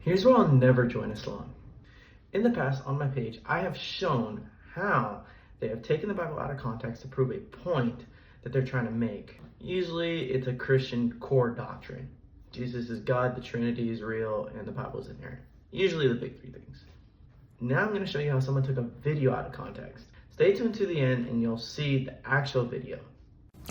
Here's why I'll never join Islam. In the past, on my page, I have shown how they have taken the Bible out of context to prove a point that they're trying to make. Usually, it's a Christian core doctrine. Jesus is God, the Trinity is real, and the Bible is inerrant. Usually the big three things. Now I'm going to show you how someone took a video out of context. Stay tuned to the end and you'll see the actual video.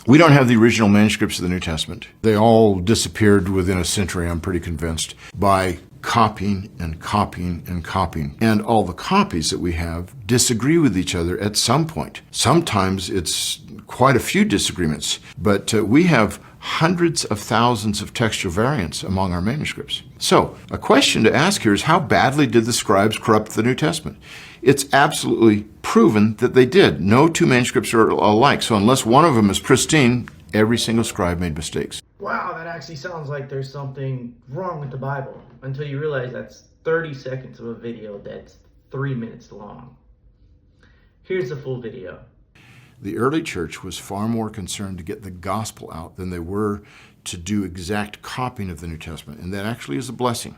We don't have the original manuscripts of the New Testament. They all disappeared within a century, I'm pretty convinced, by copying and copying and copying. And all the copies that we have disagree with each other at some point. Sometimes it's quite a few disagreements, but we have hundreds of thousands of textual variants among our manuscripts. So, a question to ask here is, how badly did the scribes corrupt the New Testament? It's absolutely proven that they did. No two manuscripts are alike, so unless one of them is pristine, every single scribe made mistakes. Wow, that actually sounds like there's something wrong with the Bible, until you realize that's 30 seconds of a video that's 3 minutes long. Here's the full video. The early church was far more concerned to get the gospel out than they were to do exact copying of the New Testament. And that actually is a blessing,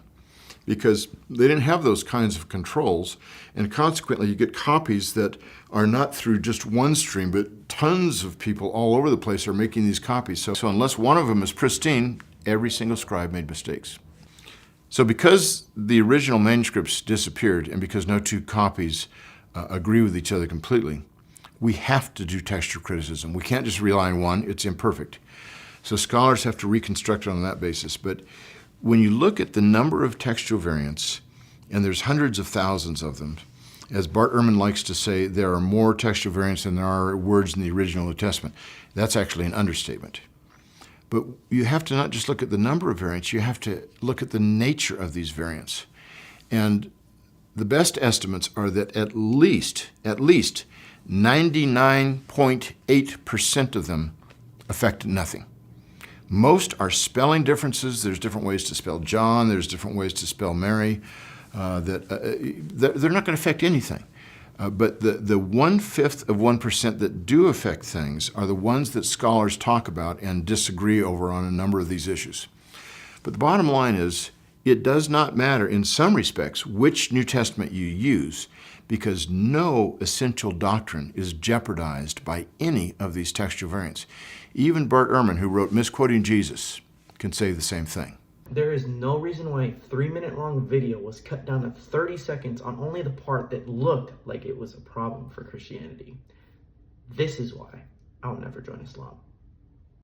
because they didn't have those kinds of controls. And consequently, you get copies that are not through just one stream, but tons of people all over the place are making these copies. So unless one of them is pristine, every single scribe made mistakes. So because the original manuscripts disappeared and because no two copies agree with each other completely, we have to do textual criticism. We can't just rely on one. It's imperfect. So scholars have to reconstruct it on that basis. But when you look at the number of textual variants, and there's hundreds of thousands of them, as Bart Ehrman likes to say, there are more textual variants than there are words in the original New Testament. That's actually an understatement. But you have to not just look at the number of variants, you have to look at the nature of these variants. And the best estimates are that at least 99.8% of them affect nothing. Most are spelling differences. There's different ways to spell John. There's different ways to spell Mary. They're not going to affect anything. But the 1/5 of 1% that do affect things are the ones that scholars talk about and disagree over on a number of these issues. But the bottom line is, it does not matter in some respects which New Testament you use, because no essential doctrine is jeopardized by any of these textual variants. Even Bart Ehrman, who wrote Misquoting Jesus, can say the same thing. There is no reason why a 3-minute long video was cut down to 30 seconds on only the part that looked like it was a problem for Christianity. This is why I'll never join Islam.